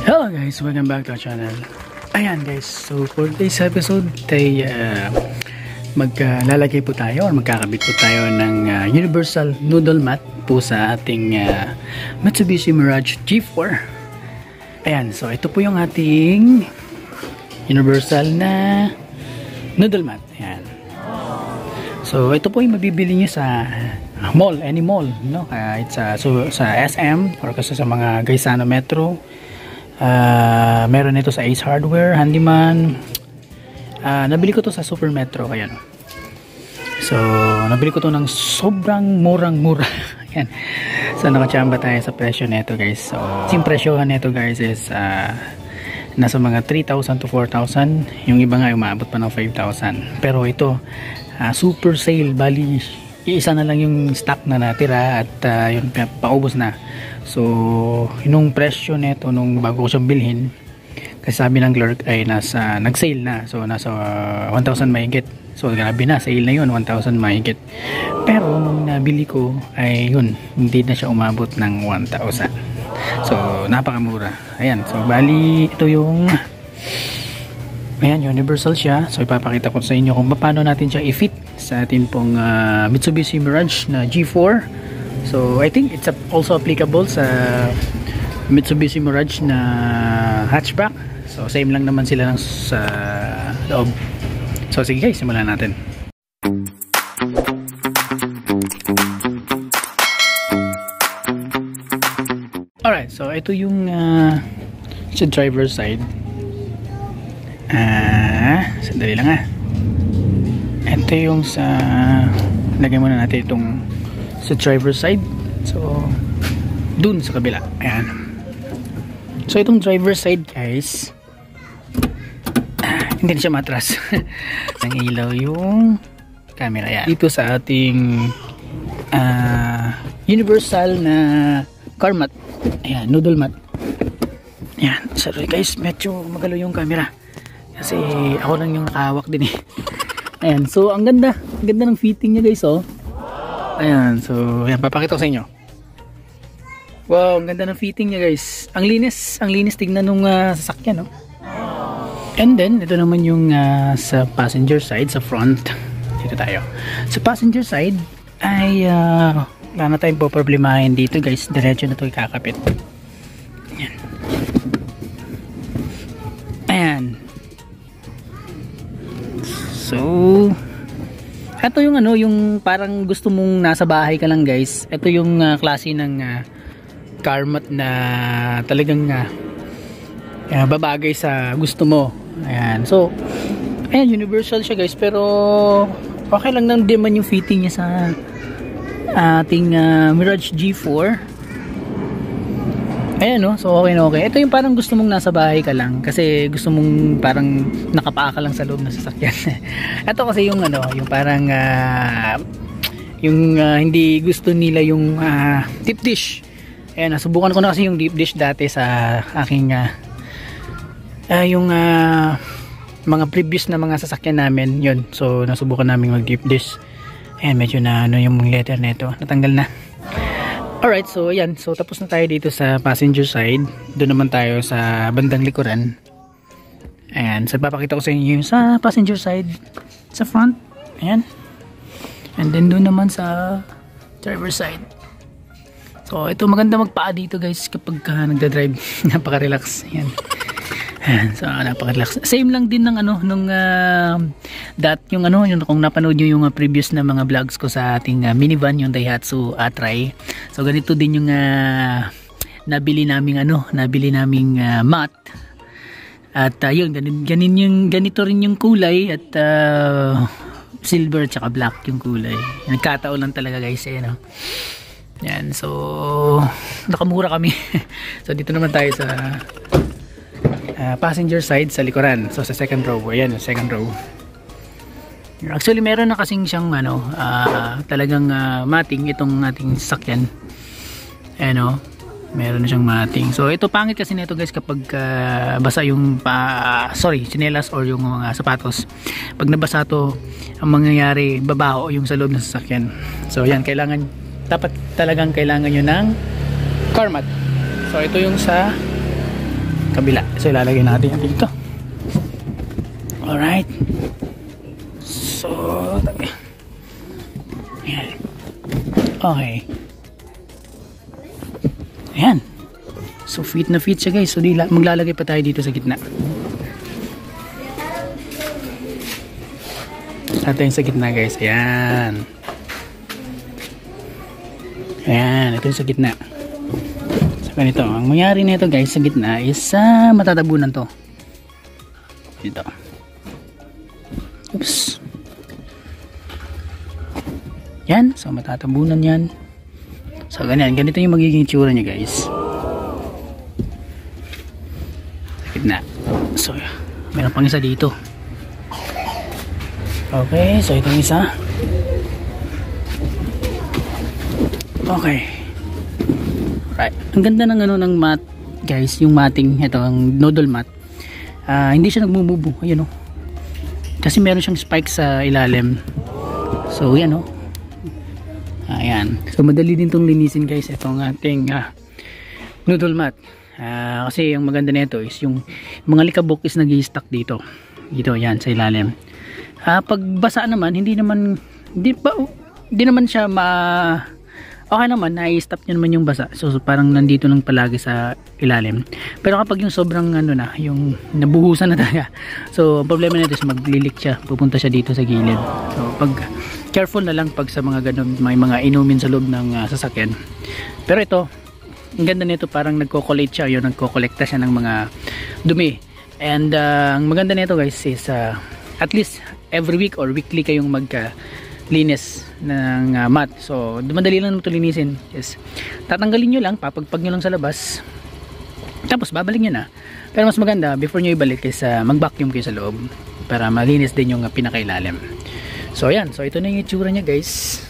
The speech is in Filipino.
Hello guys, welcome back to our channel. Ayan guys, so for today's episode ay maglalagay po tayo or magkakabit po tayo ng universal noodle mat po sa ating Mitsubishi Mirage G4. Ayan, so ito po yung ating universal na noodle mat. Ayan. So ito po yung mabibili nyo sa mall, any mall, no? Kahit sa SM or kasi sa mga Gaisano Metro. Meron ito sa Ace Hardware, Handyman. Nabili ko to sa Super Metro. Ayan. So nabili ko to ng sobrang murang-mura. Ayan. So nakachamba tayo sa presyo nito guys. So yung presyohan nito guys is nasa mga 3,000 to 4,000. Yung iba nga umabot pa ng 5,000. Pero ito super sale. Bali isa na lang yung stock na natira at yun paubos na. So yung presyo nito nung bago ko siyang bilhin, kasi sabi ng clerk ay nag-sale na. So nasa 1,000 mahigit. So grabe na, sale na yun, 1,000 mahigit. Pero nung nabili ko ay yun, hindi na siya umabot ng 1,000. So napakamura. Ayan, so bali ito yung ayan, universal siya. So ipapakita ko sa inyo kung paano natin siya i-fit sa atin pong Mitsubishi Mirage na G4. So I think it's also applicable sa Mitsubishi Mirage na hatchback. So same lang naman sila sa loob. So sige guys, simulan natin. Alright, so ito yung sa driver's side. Sandali lang ito yung sa lagay muna natin itong sa driver's side. So dun sa kabila. Ayan. So itong driver's side guys, hindi na siya matras. Nang ilaw yung camera. Ayan. Dito sa ating universal na car mat. Ayan, noodle mat. Ayan. Sorry guys, medyo magalo yung camera kasi ako lang yung nakahawak din Ayan, so ang ganda ng fitting niya guys, oh. Ayan, so ayan, papakita ko sa inyo. Wow, ang ganda ng fitting niya guys. Ang linis tignan nung sasakyan, oh. And then ito naman yung sa passenger side, sa front. Dito tayo. Sa passenger side ay wala na tayong poproblemahin dito guys. Diretso na ito ikakapit. Ayan. Ayan. So, ito yung yung parang gusto mong nasa bahay ka lang guys. Ito yung klase ng car mat na talagang babagay sa gusto mo. Ayan. So, ayan, universal siya guys, pero okay lang nang naman yung fitting niya sa ating Mirage G4. Ayan, no? So okay na okay. Ito yung parang gusto mong nasa bahay ka lang kasi gusto mong parang nakapaa ka lang sa loob ng sasakyan. Ito kasi yung yung parang yung hindi gusto nila yung deep dish. Ayan, nasubukan ko na kasi yung deep dish dati sa aking yung mga previous na mga sasakyan namin. Yun, so nasubukan namin mag deep dish. Ayan, medyo na yung letter na ito natanggal na. Alright, so ayan, so tapos na tayo dito sa passenger side. Doon naman tayo sa bandang likuran. Ayan, so papakita ko sa inyo yung sa passenger side sa front. Ayan. And then doon naman sa driver side. So ito, maganda magpaa dito guys kapag nagda-drive. Napaka-relax. Ayan. Ayan, so napaka-relax. Same lang din ng nung yung kung napanood nyo yung previous na mga vlogs ko sa ating minivan, yung Daihatsu Atray. So ganito din yung nabili naming mat. At yun, ganito rin yung kulay at silver tsaka black yung kulay. Nagkataon lang talaga guys, Yan, so nakamura kami. So dito naman tayo sa passenger side sa likuran. So sa second row. Ayan, second row. Actually meron na kasing siyang talagang mating itong ating sasakyan. Ayan, meron na siyang mating. So ito, pangit kasi nito guys kapag basa yung tsinelas or yung mga sapatos. Pag nabasa to, ang mangyayari babaho yung sa loob ng sasakyan. So yan, dapat talagang kailangan nyo ng car mat. So ito yung sa kabila. So ilalagay natin yan dito. Alright. So ayan. Okay. Ayan. So fit na fit siya guys. So maglalagay pa tayo dito sa gitna. Ito yung sa gitna guys. Ayan. Ayan. Ito yung sa gitna. So ganito. Ang mangyari nito guys sa gitna is matatabunan to. Dito. Oops. Yan. So matatabunan yan. So ganyan. Ganito yung magiging tsura niya guys. Sa gitna. So meron pang isa dito. Okay, so ito yung isa. Okay. Right. Ang ganda ng ano ng mat, guys, yung matting, ito ang noodle mat. Hindi siya nagmumubo, ayun oh. Kasi meron siyang spike sa ilalim. So, yan oh. Ayan. So, madali din tong linisin, guys, itong ating noodle mat. Kasi yung maganda nito is yung mga likabok is nag-i-stack dito. Dito, yan, sa ilalim. Pag basa naman, hindi naman siya okay naman, na-i-stop niya naman yung basa. So parang nandito lang palagi sa ilalim. Pero kapag yung sobrang ano na, yung nabuhusan na talaga. So ang problema nito is maglilik siya, pupunta siya dito sa gilid. So pag careful na lang pag sa mga ganun, may mga inumin sa loob ng sasakyan. Pero ito, ang ganda nito, parang nagko-collate siya, yun, nagko-collecta siya ng mga dumi. And ang maganda nito guys is at least every week or weekly kayong magka-linis ng mat. So, madali lang ito linisin. Yes. Tatanggalin nyo lang, papagpag nyo lang sa labas. Tapos, babalik nyo na. Pero mas maganda, before nyo ibalik is mag-vacuum kayo sa loob para malinis din yung pinakailalim. So, ayan. So, ito na yung itsura niya guys.